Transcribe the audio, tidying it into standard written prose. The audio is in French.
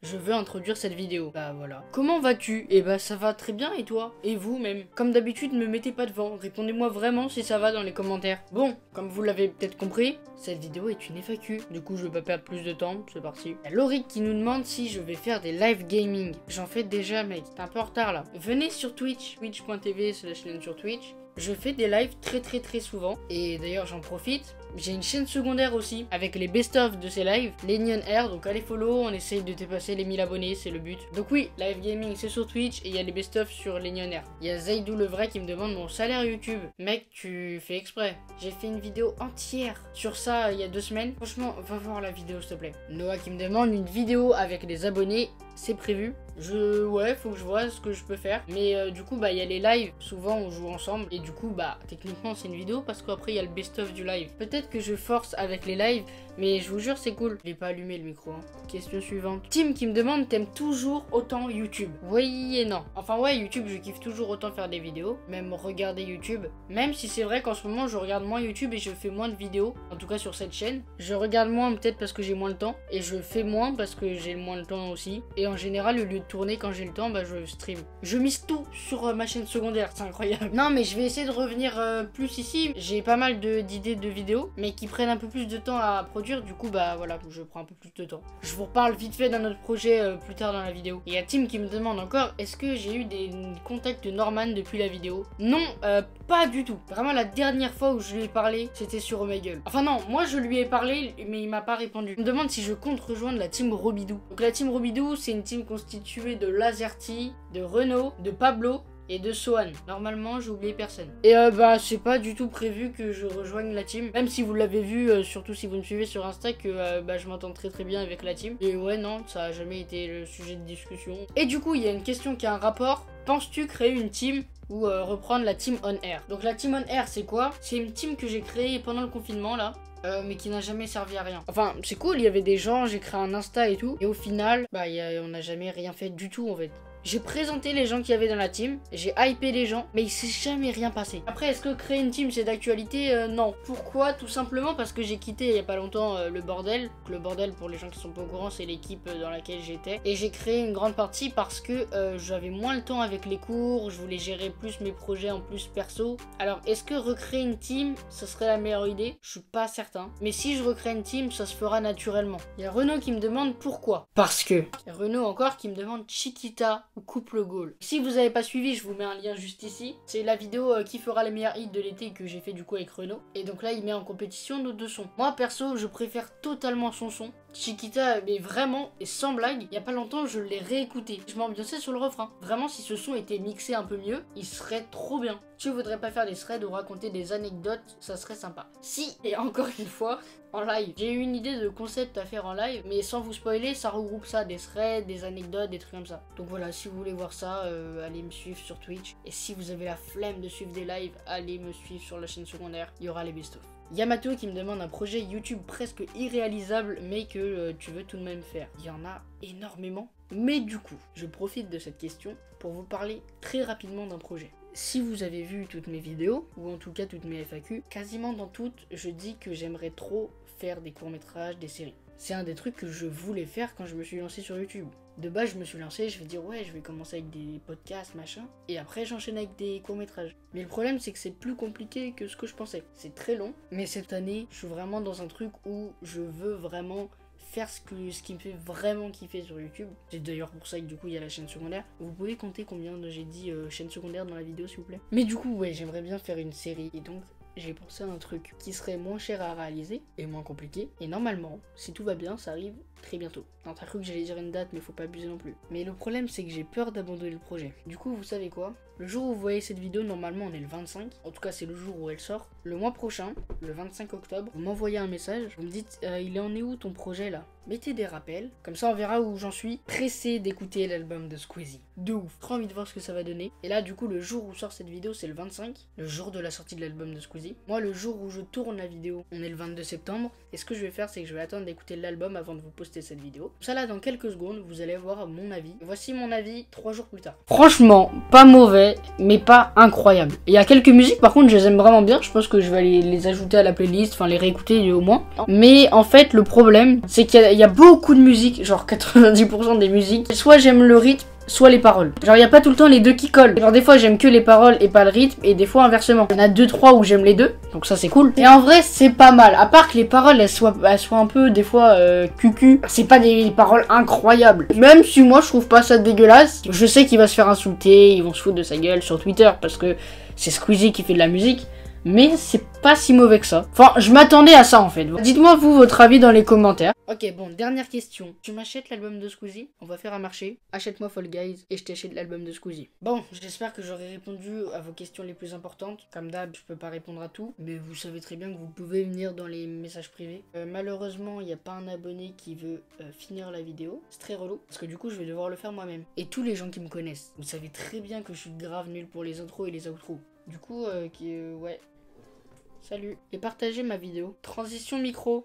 je veux introduire cette vidéo. Bah voilà. Comment vas-tu? Eh bah ça va très bien et toi? Et vous même? Comme d'habitude, ne me mettez pas devant, répondez-moi vraiment si ça va dans les commentaires. Bon, comme vous l'avez peut-être compris, cette vidéo est une FAQ. Du coup, je vais pas perdre plus de temps, c'est parti. Il y a Lauric qui nous demande si je vais faire des live gaming. J'en fais déjà mec, t'es un peu en retard là. Venez sur Twitch, twitch.tv/chaîne sur Twitch. Je fais des lives très souvent et d'ailleurs j'en profite. J'ai une chaîne secondaire aussi avec les best-of de ces lives, les Neon Air, donc allez follow, on essaye de dépasser les 1000 abonnés, c'est le but. Donc oui, live gaming c'est sur Twitch et il y a les best-of sur les Neon Air. Il y a Zaidou le vrai qui me demande mon salaire YouTube. Mec, tu fais exprès. J'ai fait une vidéo entière sur ça il y a 2 semaines. Franchement, va voir la vidéo s'il te plaît. Noah qui me demande une vidéo avec les abonnés, c'est prévu. Ouais, faut que je vois ce que je peux faire. Mais du coup, bah, il y a les lives. Souvent, on joue ensemble. Et du coup, bah, techniquement, c'est une vidéo parce qu'après, il y a le best-of du live. Peut-être que je force avec les lives, mais je vous jure, c'est cool. Je l'ai pas allumé le micro. Hein. Question suivante. Tim qui me demande, t'aimes toujours autant YouTube? Oui et non. Enfin, ouais, YouTube, je kiffe toujours autant faire des vidéos. Même regarder YouTube. Même si c'est vrai qu'en ce moment, je regarde moins YouTube et je fais moins de vidéos. En tout cas, sur cette chaîne. Je regarde moins peut-être parce que j'ai moins le temps. Et je fais moins parce que j'ai moins le temps aussi. Et en général, au lieu de tourner quand j'ai le temps, bah je stream. Je mise tout sur ma chaîne secondaire, c'est incroyable. Non mais je vais essayer de revenir plus ici. J'ai pas mal d'idées de vidéos, mais qui prennent un peu plus de temps à produire. Du coup bah voilà, je prends un peu plus de temps. Je vous reparle vite fait d'un autre projet plus tard dans la vidéo. Il y a Tim qui me demande encore, est-ce que j'ai eu des contacts de Norman depuis la vidéo? Non, pas du tout. Vraiment la dernière fois où je lui ai parlé, c'était sur Omegle. Enfin non, moi je lui ai parlé, mais il m'a pas répondu. Il me demande si je compte rejoindre la team Robidou. Donc la team Robidou, c'est une team constituée de Lazerty, de Renault, de Pablo et de Sohan. Normalement, j'ai oublié personne. Et bah, c'est pas du tout prévu que je rejoigne la team. Même si vous l'avez vu, surtout si vous me suivez sur Insta, que bah, je m'entends très bien avec la team. Et ouais, non, ça a jamais été le sujet de discussion. Et du coup, il y a une question qui a un rapport. Penses-tu créer une team ou reprendre la team On Air? Donc la team On Air, c'est quoi? C'est une team que j'ai créée pendant le confinement, là. Mais qui n'a jamais servi à rien. Enfin, c'est cool, il y avait des gens, j'ai créé un Insta et tout. Et au final, bah, on n'a jamais rien fait du tout, en fait. J'ai présenté les gens qu'il y avait dans la team, j'ai hypé les gens, mais il s'est jamais rien passé. Après, est-ce que créer une team c'est d'actualité? Non. Pourquoi? Tout simplement parce que j'ai quitté il y a pas longtemps le bordel. Donc, le bordel, pour les gens qui sont pas au courant, c'est l'équipe dans laquelle j'étais. Et j'ai créé une grande partie parce que j'avais moins le temps avec les cours, je voulais gérer plus mes projets en plus perso. Alors, est-ce que recréer une team, ce serait la meilleure idée? Je suis pas certain. Mais si je recrée une team, ça se fera naturellement. Il y a Renaud qui me demande pourquoi. Parce que. Il y a Renaud encore qui me demande Chiquita ou couple goal. Si vous n'avez pas suivi, je vous mets un lien juste ici. C'est la vidéo qui fera les meilleurs hits de l'été que j'ai fait du coup avec Renaud. Et donc là, il met en compétition nos 2 sons. Moi, perso, je préfère totalement son son. Chiquita, mais vraiment, et sans blague, il y a pas longtemps, je l'ai réécouté. Je m'ambiançais sur le refrain. Vraiment, si ce son était mixé un peu mieux, il serait trop bien. Tu voudrais pas faire des threads ou raconter des anecdotes, ça serait sympa. Si, et encore une fois, en live. J'ai eu une idée de concept à faire en live, mais sans vous spoiler, ça regroupe ça, des threads, des anecdotes, des trucs comme ça. Donc voilà, si vous voulez voir ça, allez me suivre sur Twitch. Et si vous avez la flemme de suivre des lives, allez me suivre sur la chaîne secondaire, il y aura les best-of. Yamato qui me demande un projet YouTube presque irréalisable mais que tu veux tout de même faire. Il y en a énormément. Mais du coup, je profite de cette question pour vous parler très rapidement d'un projet. Si vous avez vu toutes mes vidéos, ou en tout cas toutes mes FAQ, quasiment dans toutes, je dis que j'aimerais trop faire des courts-métrages, des séries. C'est un des trucs que je voulais faire quand je me suis lancé sur YouTube. De base, je me suis lancé, je vais dire ouais, je vais commencer avec des podcasts, machin, et après j'enchaîne avec des courts-métrages. Mais le problème, c'est que c'est plus compliqué que ce que je pensais. C'est très long, mais cette année, je suis vraiment dans un truc où je veux vraiment faire ce qui me fait vraiment kiffer sur YouTube. C'est d'ailleurs pour ça que du coup il y a la chaîne secondaire. Vous pouvez compter combien j'ai dit chaîne secondaire dans la vidéo s'il vous plaît. Mais du coup ouais, j'aimerais bien faire une série et donc j'ai pensé à un truc qui serait moins cher à réaliser et moins compliqué. Et normalement, si tout va bien, ça arrive très bientôt. Non, t'as cru que j'allais dire une date, mais faut pas abuser non plus. Mais le problème, c'est que j'ai peur d'abandonner le projet. Du coup, vous savez quoi? Le jour où vous voyez cette vidéo, normalement, on est le 25. En tout cas, c'est le jour où elle sort. Le mois prochain, le 25 octobre, vous m'envoyez un message. Vous me dites, il en est où ton projet là? Mettez des rappels. Comme ça, on verra où j'en suis. Pressé d'écouter l'album de Squeezie. De ouf. Trop envie de voir ce que ça va donner. Et là, du coup, le jour où sort cette vidéo, c'est le 25. Le jour de la sortie de l'album de Squeezie. Moi, le jour où je tourne la vidéo, on est le 22 septembre. Et ce que je vais faire, c'est que je vais attendre d'écouter l'album avant de vous poster poster cette vidéo. Ça là, dans quelques secondes, vous allez voir mon avis. Et voici mon avis 3 jours plus tard. Franchement, pas mauvais, mais pas incroyable. Il y a quelques musiques, par contre, je les aime vraiment bien. Je pense que je vais les ajouter à la playlist, enfin les réécouter au moins. Mais en fait, le problème, c'est qu'il y a beaucoup de musique, genre 90% des musiques. Soit j'aime le rythme, soit les paroles. Genre il y a pas tout le temps les deux qui collent. Genre des fois j'aime que les paroles et pas le rythme, et des fois inversement. Il y en a 2-3 où j'aime les deux, donc ça c'est cool. Et en vrai c'est pas mal, à part que les paroles elles soient un peu des fois cucu. C'est pas des paroles incroyables. Même si moi je trouve pas ça dégueulasse, je sais qu'il va se faire insulter, ils vont se foutre de sa gueule sur Twitter parce que c'est Squeezie qui fait de la musique. Mais c'est pas si mauvais que ça. Enfin, je m'attendais à ça en fait. Dites-moi vous votre avis dans les commentaires. Ok, bon, dernière question. Tu m'achètes l'album de Squeezie? On va faire un marché. Achète-moi Fall Guys et je t'achète l'album de Squeezie. Bon, j'espère que j'aurai répondu à vos questions les plus importantes. Comme d'hab, je peux pas répondre à tout. Mais vous savez très bien que vous pouvez venir dans les messages privés. Malheureusement, il n'y a pas un abonné qui veut finir la vidéo. C'est très relou. Parce que du coup, je vais devoir le faire moi-même. Et tous les gens qui me connaissent, vous savez très bien que je suis grave nul pour les intros et les outros. Du coup, ouais. Salut. Et partagez ma vidéo. Transition micro.